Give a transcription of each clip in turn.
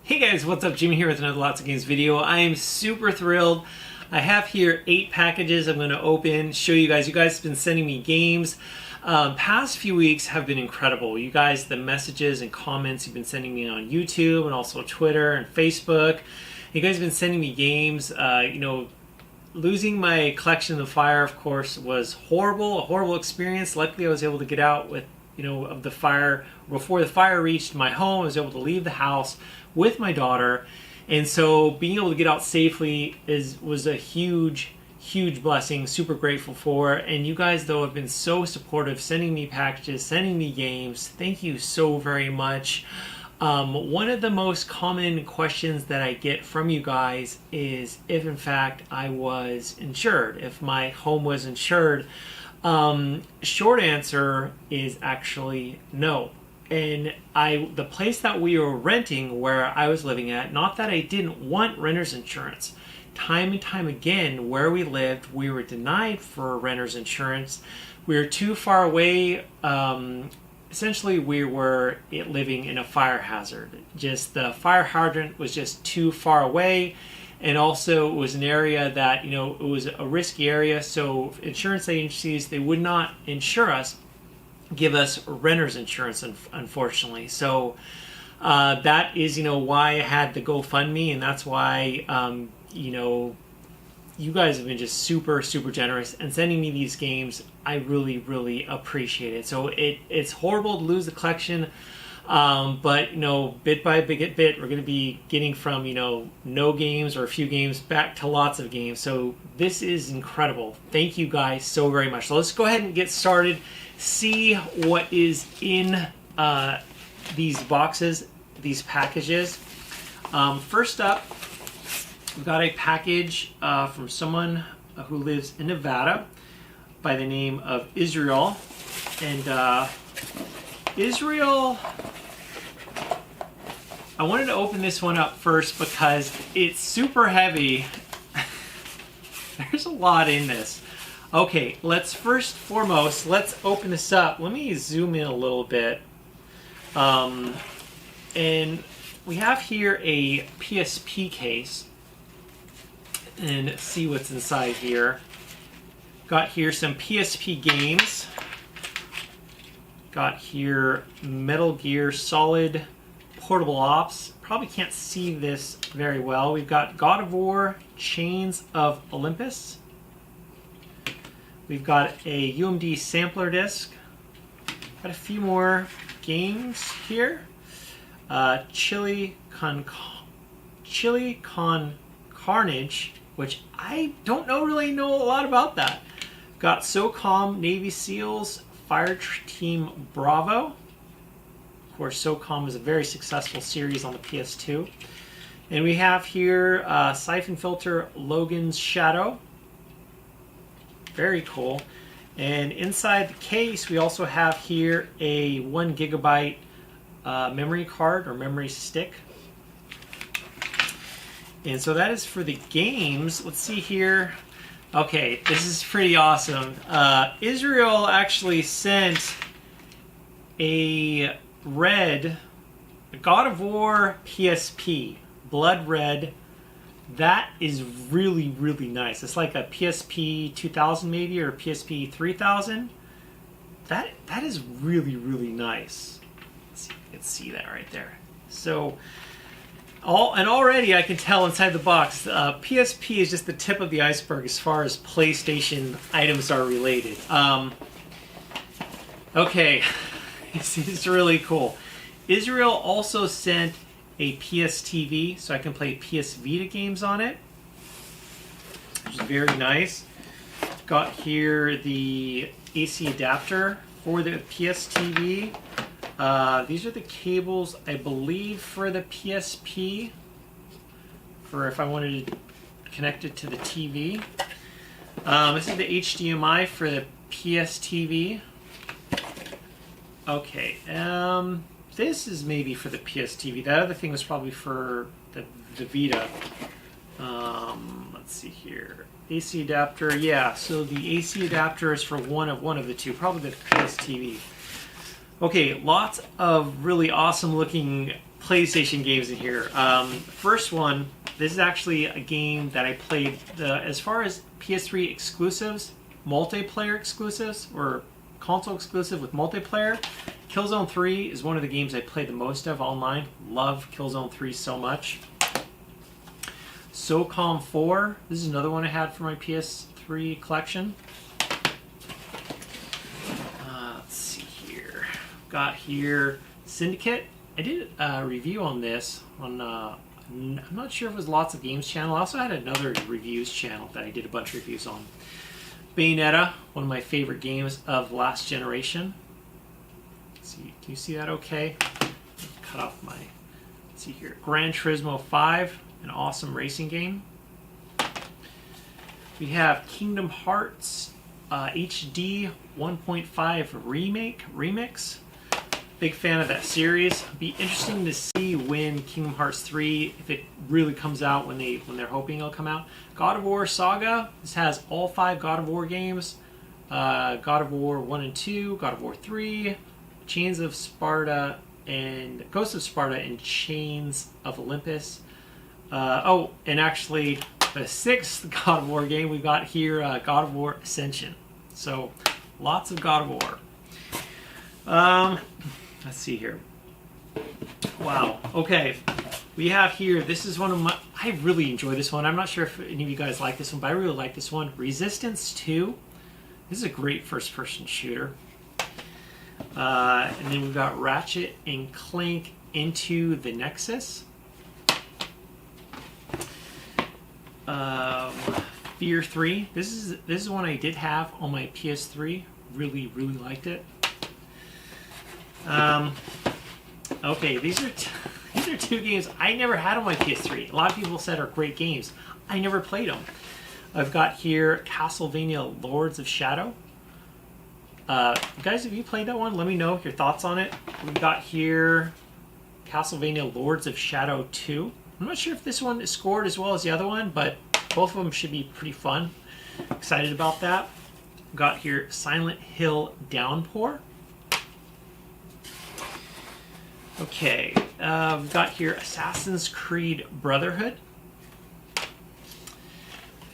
Hey guys, what's up? Jimmy here with another Lots of Games video. I am super thrilled. I have here 8 packages I'm going to open, show you guys. You guys have been sending me games. Past few weeks have been incredible. You guys, the messages and comments you've been sending me on YouTube and also Twitter and Facebook. You guys have been sending me games. Losing my collection of the fire, of course, was horrible, a horrible experience. Luckily, I was able to get out with, of the fire. Before the fire reached my home, I was able to leave the house with my daughter. And so being able to get out safely was a huge blessing. Super grateful for. And you guys, though, have been so supportive, sending me packages, sending me games. Thank you so very much. One of the most common questions that I get from you guys is if in fact I was insured, if my home was insured. Short answer is actually no. And the place that we were renting, where I was living at, not that I didn't want renter's insurance. Time and time again, where we lived, we were denied for renter's insurance. We were too far away. Essentially, we were living in a fire hazard. Just the fire hydrant was just too far away. And also, it was an area that, it was a risky area. So insurance agencies, they would not insure us, give us renter's insurance, unfortunately. So that is, why I had the GoFundMe, and that's why, you guys have been just super generous and sending me these games. I really appreciate it. So it's horrible to lose the collection, but bit by bit, we're going to be getting from no games or a few games back to lots of games. So this is incredible. Thank you guys so very much. So let's go ahead and get started. See what is in these boxes, these packages. First up, we've got a package from someone who lives in Nevada by the name of Israel. And Israel, I wanted to open this one up first because it's super heavy. There's a lot in this. Okay, let's let's open this up. Let me zoom in a little bit. And we have here a PSP case. And see what's inside here. Got here some PSP games. Got here Metal Gear Solid Portable Ops. Probably can't see this very well. We've got God of War Chains of Olympus. We've got a UMD sampler disc. Got a few more games here. Chili Con Carnage, which I don't really know a lot about that. Got SOCOM Navy SEALs Fire Team Bravo. Of course, SOCOM is a very successful series on the PS2. And we have here Siphon Filter Logan's Shadow. Very cool. And inside the case, we also have here a 1 gigabyte memory card or memory stick. And so that is for the games. Let's see here. Okay, this is pretty awesome. Israel actually sent a God of War PSP, Blood Red. That is really nice. It's like a PSP 2000 maybe, or a PSP 3000. That is really nice. Let's see if you can see that right there. So, already I can tell inside the box, PSP is just the tip of the iceberg as far as PlayStation items are related. Okay, it's really cool. Israel also sent a PS TV, so I can play PS Vita games on it, which is very nice. Got here the AC adapter for the PS TV. These are the cables, I believe, for the PSP, for if I wanted to connect it to the TV. This is the HDMI for the PS TV. Okay, this is maybe for the PS TV. That other thing was probably for the Vita. Let's see here. AC adapter, yeah. So the AC adapter is for one of the two, probably the PS TV. Okay, lots of really awesome looking PlayStation games in here. First one, this is actually a game that I played. As far as PS3 exclusives, multiplayer exclusives, or console exclusive with multiplayer, Killzone 3 is one of the games I played the most of online. Love Killzone 3 so much. SOCOM 4, this is another one I had for my PS3 collection. Let's see here. Got here Syndicate. I did a review on this on, I'm not sure if it was Lots of Games channel. I also had another reviews channel that I did a bunch of reviews on. Bayonetta, one of my favorite games of last generation. Let's see, can you see that okay? Cut off my, let's see here. Gran Turismo 5, an awesome racing game. We have Kingdom Hearts HD 1.5 remix. Big fan of that series. Be interesting to see when Kingdom Hearts 3, if it really comes out when they're hoping it'll come out. God of War Saga. This has all 5 God of War games. God of War 1 and 2, God of War 3, Chains of Sparta, and Ghosts of Sparta and Chains of Olympus. Oh, and actually the 6th God of War game we got here, God of War Ascension. So lots of God of War. Let's see here. Wow. Okay. We have here, this is one of my, I really enjoy this one. I'm not sure if any of you guys like this one, but I really like this one. Resistance 2. This is a great first-person shooter. And then we've got Ratchet and Clank Into the Nexus. Fear 3. This is one I did have on my PS3. Really liked it. Okay, these are two games I never had on my PS3. A lot of people said are great games. I never played them. I've got here Castlevania Lords of Shadow. Guys, have you played that one? Let me know your thoughts on it. We've got here Castlevania Lords of Shadow 2. I'm not sure if this one is scored as well as the other one, but both of them should be pretty fun. Excited about that. We've got here Silent Hill Downpour. Okay, we've got here Assassin's Creed Brotherhood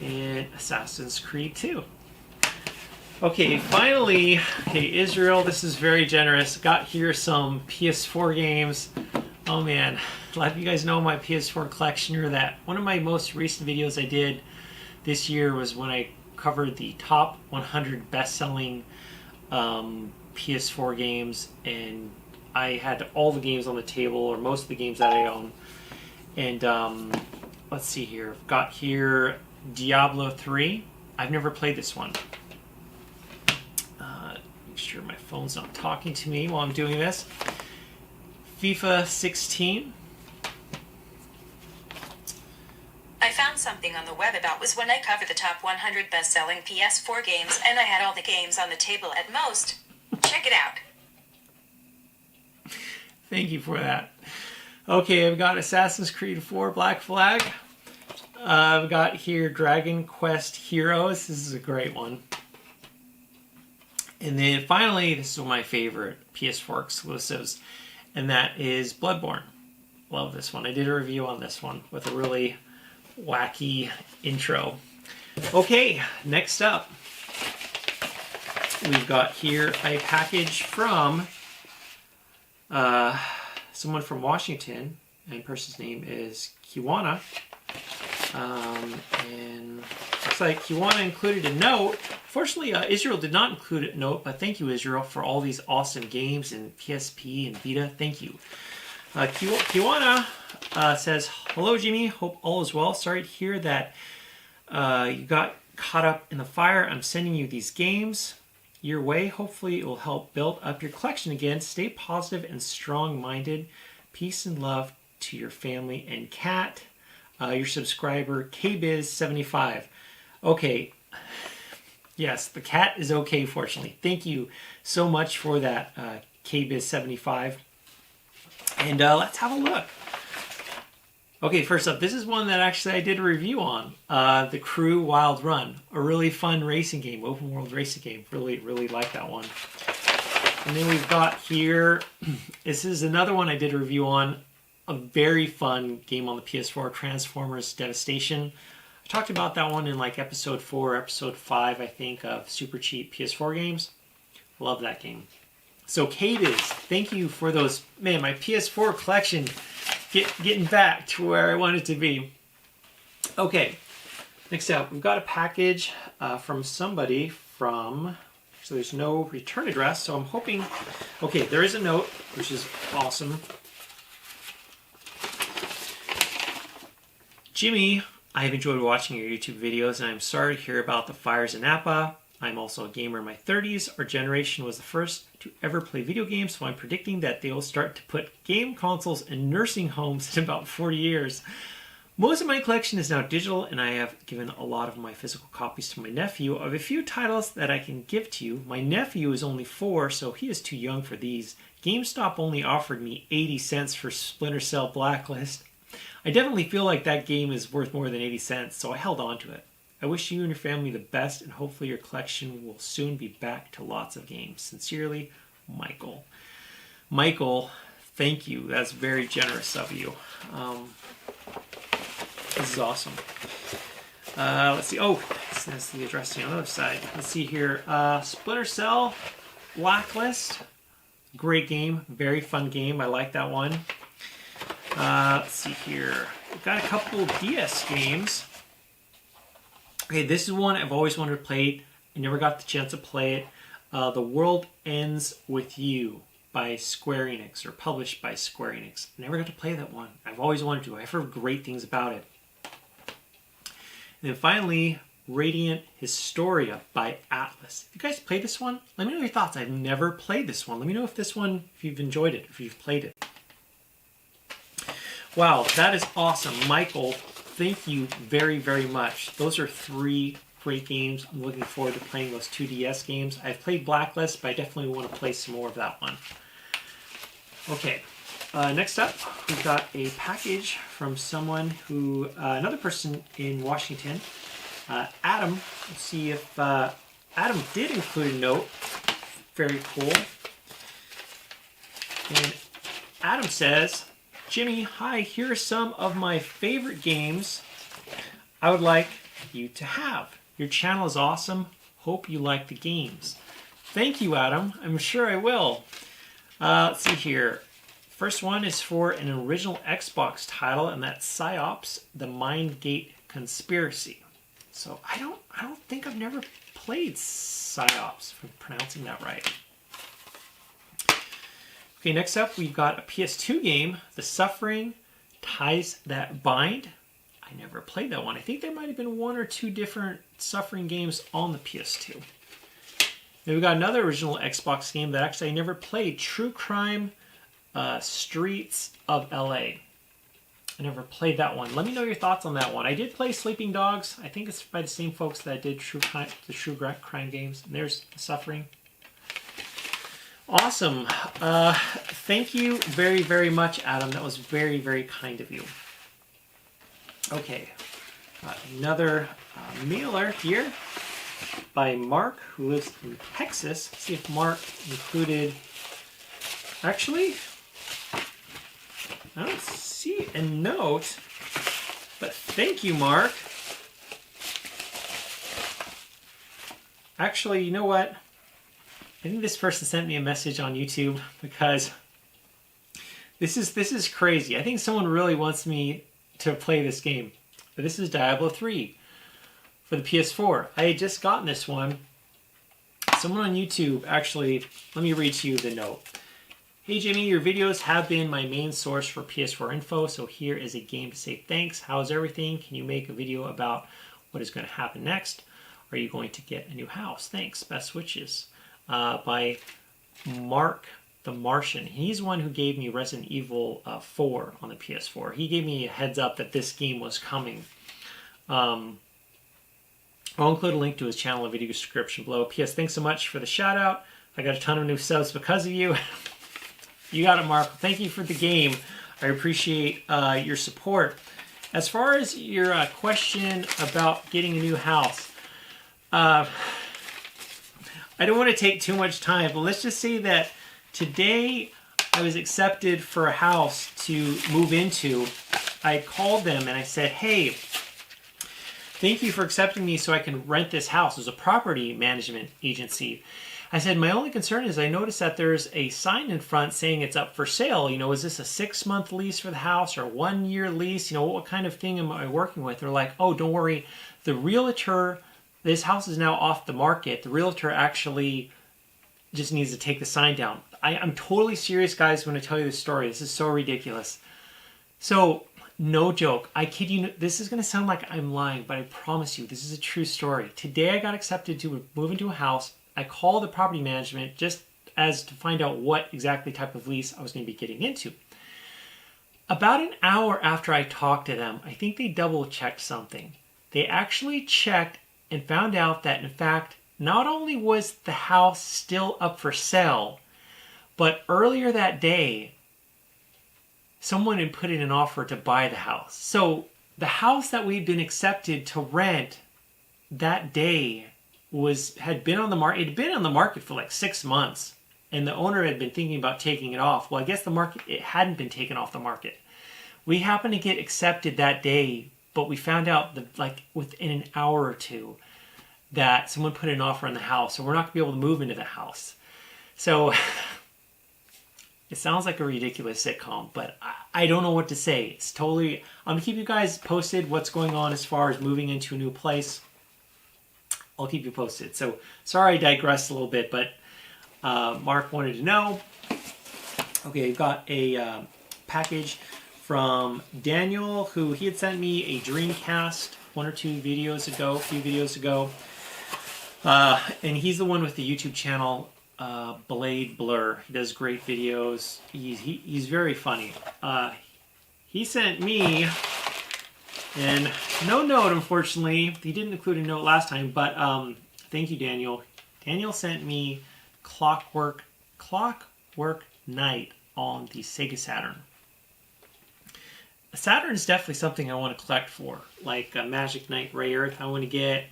and Assassin's Creed 2. Okay, finally, Israel, this is very generous. Got here some PS4 games. Oh man, a lot of you guys know my PS4 collection, or that one of my most recent videos I did this year was when I covered the top 100 best-selling PS4 games, and I had all the games on the table, or most of the games that I own. And let's see here. I've got here Diablo 3. I've never played this one. Make sure my phone's not talking to me while I'm doing this. FIFA 16. I found something on the web about was when I covered the top 100 best-selling PS4 games, and I had all the games on the table at most. Check it out. Thank you for that. Okay, I've got Assassin's Creed 4 Black Flag. I've got here Dragon Quest Heroes. This is a great one. And then finally, this is one of my favorite PS4 exclusives, and that is Bloodborne. Love this one. I did a review on this one with a really wacky intro. Okay, next up, we've got here a package from someone from Washington, and the person's name is Kiwana. And looks like Kiwana included a note. Fortunately, Israel did not include a note, but thank you, Israel, for all these awesome games and PSP and Vita. Thank you. Kiwana says, "Hello, Jimmy. Hope all is well. Sorry to hear that you got caught up in the fire. I'm sending you these games your way. Hopefully, it will help build up your collection again. Stay positive and strong-minded. Peace and love to your family and cat. Your subscriber, KBiz75. Okay. Yes, the cat is okay, fortunately. Thank you so much for that, KBiz75. And let's have a look. Okay, first up, this is one that actually I did a review on. The Crew Wild Run. A really fun racing game, open world racing game. Really like that one. And then we've got here, this is another one I did a review on. a very fun game on the PS4, Transformers Devastation. I talked about that one in like episode 4, episode 5, I think, of super cheap PS4 games. Love that game. So Cadis, thank you for those. Man, my PS4 collection getting back to where I want it to be. Okay, next up, we've got a package from somebody from... So there's no return address, so I'm hoping... Okay, there is a note, which is awesome. Jimmy, I have enjoyed watching your YouTube videos, and I'm sorry to hear about the fires in Napa. I'm also a gamer in my 30s. Our generation was the first to ever play video games, so I'm predicting that they will start to put game consoles in nursing homes in about 40 years. Most of my collection is now digital, and I have given a lot of my physical copies to my nephew. I have a few titles that I can give to you. My nephew is only 4, so he is too young for these. GameStop only offered me 80 cents for Splinter Cell Blacklist. I definitely feel like that game is worth more than 80 cents, so I held on to it. I wish you and your family the best, and hopefully your collection will soon be back to lots of games. Sincerely, Michael. Michael, thank you. That's very generous of you. This is awesome. Let's see. Oh, that's the address on the other side. Let's see here. Splinter Cell Blacklist. Great game. Very fun game. I like that one. Let's see here. We've got a couple DS games. Okay, this is one I've always wanted to play. I never got the chance to play it. The World Ends With You by Square Enix, or published by Square Enix. I never got to play that one. I've always wanted to. I've heard great things about it. And then finally, Radiant Historia by Atlas. If you guys played this one, let me know your thoughts. I've never played this one. Let me know if this one, if you've enjoyed it, if you've played it. Wow, that is awesome. Michael, thank you very, very much. Those are 3 great games. I'm looking forward to playing those 2 DS games. I've played Blacklist, but I definitely want to play some more of that one. Okay, next up, we've got a package from someone who, another person in Washington, Adam. Let's see if Adam did include a note. Very cool. And Adam says, Jimmy, hi, here are some of my favorite games I would like you to have. Your channel is awesome. Hope you like the games. Thank you, Adam. I'm sure I will. Let's see here. First one is for an original Xbox title, and that's PsyOps: The Mindgate Conspiracy. So I don't think I've never played PsyOps, if I'm pronouncing that right. Okay, next up we've got a PS2 game, The Suffering Ties That Bind. I never played that one. I think there might have been 1 or 2 different Suffering games on the PS2. Then we've got another original Xbox game that actually I never played, True Crime Streets of LA. I never played that one. Let me know your thoughts on that one. I did play Sleeping Dogs. I think it's by the same folks that did the True Crime games. And there's The Suffering. Awesome. Thank you very, very much, Adam. That was very, very kind of you. Okay. Got another mailer here by Mark, who lives in Texas. Let's see if Mark included... Actually, I don't see a note, but thank you, Mark. Actually, you know what? I think this person sent me a message on YouTube because this is crazy. I think someone really wants me to play this game. But this is Diablo 3 for the PS4. I had just gotten this one. Someone on YouTube actually, let me read to you the note. Hey Jimmy, your videos have been my main source for PS4 info, so here is a game to say thanks. How's everything? Can you make a video about what is going to happen next? Are you going to get a new house? Thanks. Best wishes. By Mark the Martian. He's the one who gave me Resident Evil 4 on the PS4. He gave me a heads up that this game was coming. I'll include a link to his channel in the video description below. P.S. Thanks so much for the shout out. I got a ton of new subs because of you. You got it, Mark. Thank you for the game. I appreciate your support. As far as your question about getting a new house, I don't want to take too much time, but let's just say that today I was accepted for a house to move into, I called them and I said, hey, thank you for accepting me so I can rent this house. It was a property management agency. I said, my only concern is I noticed that there's a sign in front saying it's up for sale. You know, is this a 6-month lease for the house or a 1-year lease? You know, what kind of thing am I working with? They're like, oh, don't worry. The realtor, this house is now off the market. The realtor actually just needs to take the sign down. I'm totally serious, guys, when I tell you this story. This is so ridiculous. So, no joke. I kid you. This is going to sound like I'm lying, but I promise you, this is a true story. Today, I got accepted to move into a house. I called the property management just as to find out what exactly type of lease I was going to be getting into. About an hour after I talked to them, I think they double-checked something. They actually checked and found out that, in fact, not only was the house still up for sale, but earlier that day, someone had put in an offer to buy the house. So the house that we'd been accepted to rent that day had been on the market. It had been on the market for like 6 months, and the owner had been thinking about taking it off. Well, I guess it hadn't been taken off the market. We happened to get accepted that day, but we found out that like within an hour or two that someone put an offer on the house, so we're not going to be able to move into the house. So it sounds like a ridiculous sitcom, but I don't know what to say. It's totally. I'm gonna keep you guys posted what's going on as far as moving into a new place. I'll keep you posted. So sorry I digressed a little bit, but Mark wanted to know. Okay, I've got a package from Daniel, who he had sent me a Dreamcast a few videos ago. And he's the one with the YouTube channel Blade Blur. He does great videos. He's very funny. He sent me, and no note, unfortunately. He didn't include a note last time, but thank you, Daniel. Daniel sent me Clockwork Knight on the Sega Saturn. Saturn is definitely something I want to collect for, like Magic Knight Ray Earth. I want to get.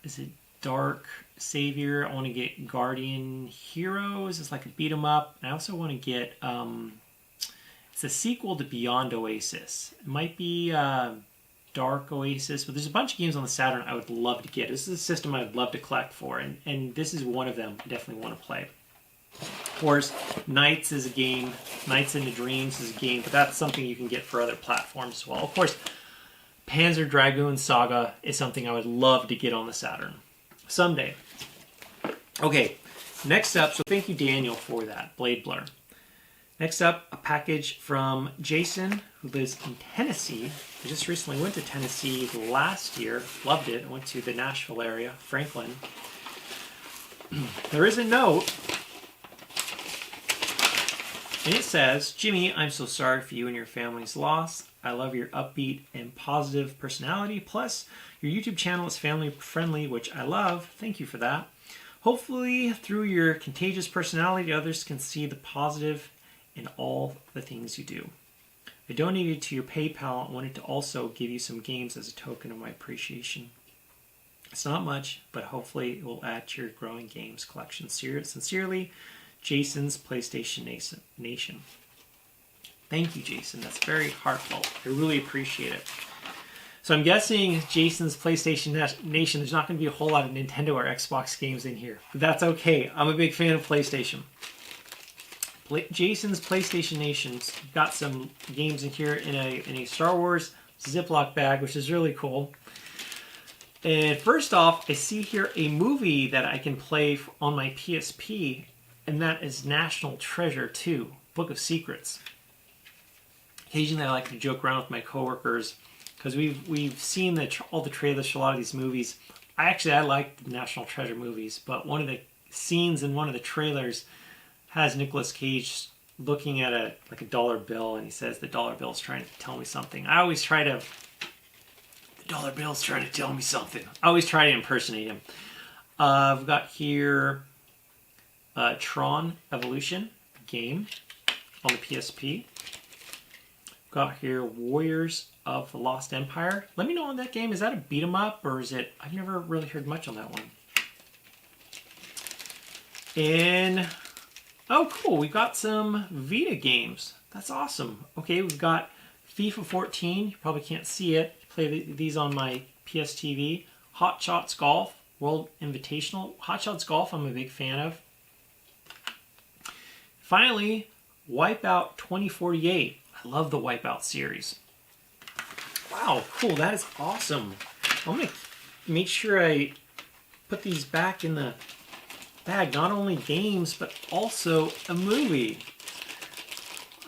Is it Dark Savior? I want to get Guardian Heroes. It's like a beat 'em up. I also want to get. It's a sequel to Beyond Oasis. It might be Dark Oasis, but there's a bunch of games on the Saturn I would love to get. This is a system I would love to collect for, and this is one of them I definitely want to play. Of course, Knights is a game. Knights into Dreams is a game, but that's something you can get for other platforms as well. Of course, Panzer Dragoon Saga is something I would love to get on the Saturn someday. Okay, next up, so thank you, Daniel, for that, Blade Blur. Next up, a package from Jason, who lives in Tennessee. I just recently went to Tennessee last year. Loved it. I went to the Nashville area, Franklin. There is a note. And it says, Jimmy, I'm so sorry for you and your family's loss. I love your upbeat and positive personality. Plus, your YouTube channel is family friendly, which I love. Thank you for that. Hopefully, through your contagious personality, others can see the positive in all the things you do. I donated to your PayPal and wanted to also give you some games as a token of my appreciation. It's not much, but hopefully it will add to your growing games collection. Sincerely, Jason's PlayStation Nation. Thank you, Jason. That's very heartfelt. I really appreciate it. So I'm guessing Jason's PlayStation Nation, there's not going to be a whole lot of Nintendo or Xbox games in here. But that's okay. I'm a big fan of PlayStation. Jason's PlayStation Nation's got some games in here in a Star Wars Ziploc bag, which is really cool. And first off, I see here a movie that I can play on my PSP, and that is National Treasure 2, Book of Secrets. Occasionally I like to joke around with my coworkers because we've seen all the trailers for a lot of these movies. I like the National Treasure movies, but one of the scenes in one of the trailers has Nicolas Cage looking at a dollar bill, and he says the dollar bill's trying to tell me something. The dollar bill's trying to tell me something. I always try to impersonate him. I've got here Tron Evolution game on the PSP. Got here Warriors of the Lost Empire. Let me know on that game. Is that a beat 'em up, or is it? I've never really heard much on that one. And Oh, cool. We got some Vita games. That's awesome. Okay, we've got FIFA 14. You probably can't see it. Play these on my PS TV. Hot Shots Golf, World Invitational. Hot Shots Golf, I'm a big fan of. Finally, Wipeout 2048. I love the Wipeout series. Wow, cool. That is awesome. I'm going to make sure I put these back in the bag. Not only games, but also a movie.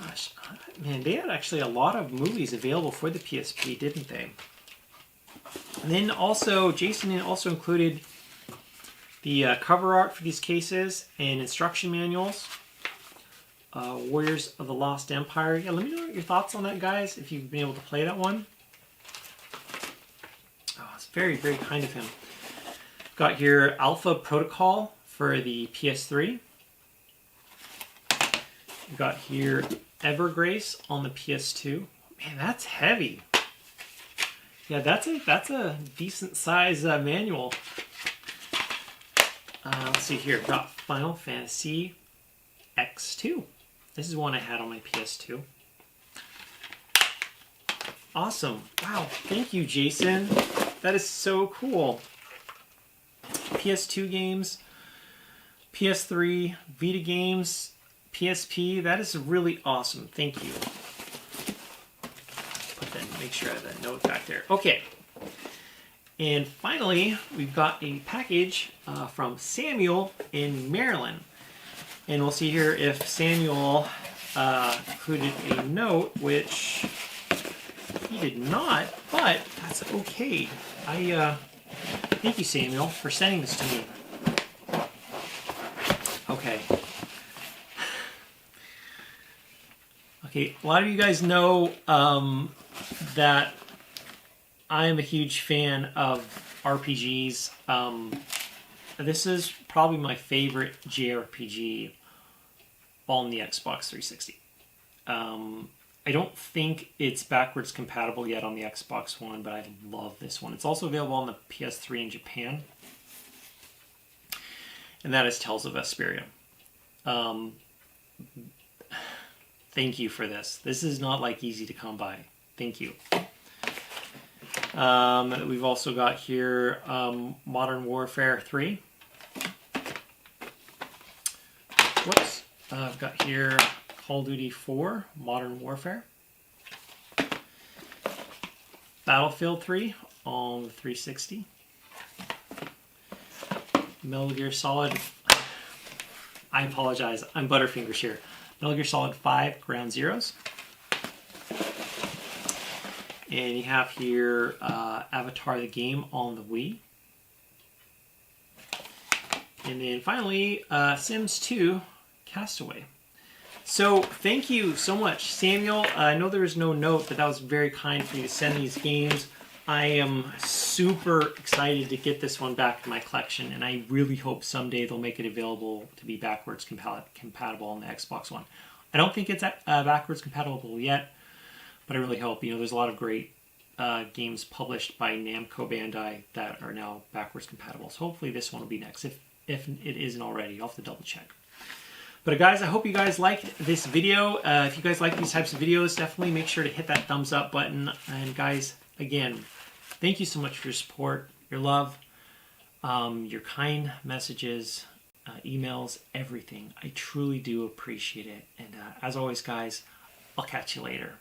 Gosh, man, they had actually a lot of movies available for the PSP, didn't they? And then also, Jason also included the cover art for these cases and instruction manuals. Warriors of the Lost Empire. Yeah, let me know your thoughts on that, guys, if you've been able to play that one. Oh, it's very, very kind of him. Got here Alpha Protocol for the PS3. We've got here Evergrace on the PS2. Man, that's heavy. Yeah, that's a decent size manual. Let's see here. We've got Final Fantasy X2. This is one I had on my PS2. Awesome. Wow. Thank you, Jason. That is so cool. PS2 games, PS3, Vita games, PSP. That is really awesome. Thank you. Put that, make sure I have that note back there. Okay. And finally, we've got a package from Samuel in Maryland. And we'll see here if Samuel included a note, which he did not, but that's okay. Thank you, Samuel, for sending this to me. Okay. Okay, a lot of you guys know that I am a huge fan of RPGs. This is probably my favorite JRPG on the Xbox 360. I don't think it's backwards compatible yet on the Xbox One, but I love this one. It's also available on the PS3 in Japan. And that is Tales of Vesperia. Thank you for this. This is not like easy to come by. Thank you. We've also got here Modern Warfare 3. Whoops. I've got here Call of Duty 4, Modern Warfare. Battlefield 3 on the 360. Metal Gear Solid. I apologize. I'm Butterfingers here. Metal Gear Solid 5 Ground Zeroes. And you have here Avatar the Game on the Wii. And then finally, Sims 2 Castaway. So thank you so much, Samuel. I know there was no note, but that was very kind for you to send these games. I am super excited to get this one back in my collection, and I really hope someday they'll make it available to be backwards compatible on the Xbox One. I don't think it's backwards compatible yet, but I really hope. You know, there's a lot of great games published by Namco Bandai that are now backwards compatible. So hopefully this one will be next. If it isn't already, I'll have to double check. But guys, I hope you guys liked this video. If you guys like these types of videos, definitely make sure to hit that thumbs up button. And guys, again, thank you so much for your support, your love, your kind messages, emails, everything. I truly do appreciate it. And as always, guys, I'll catch you later.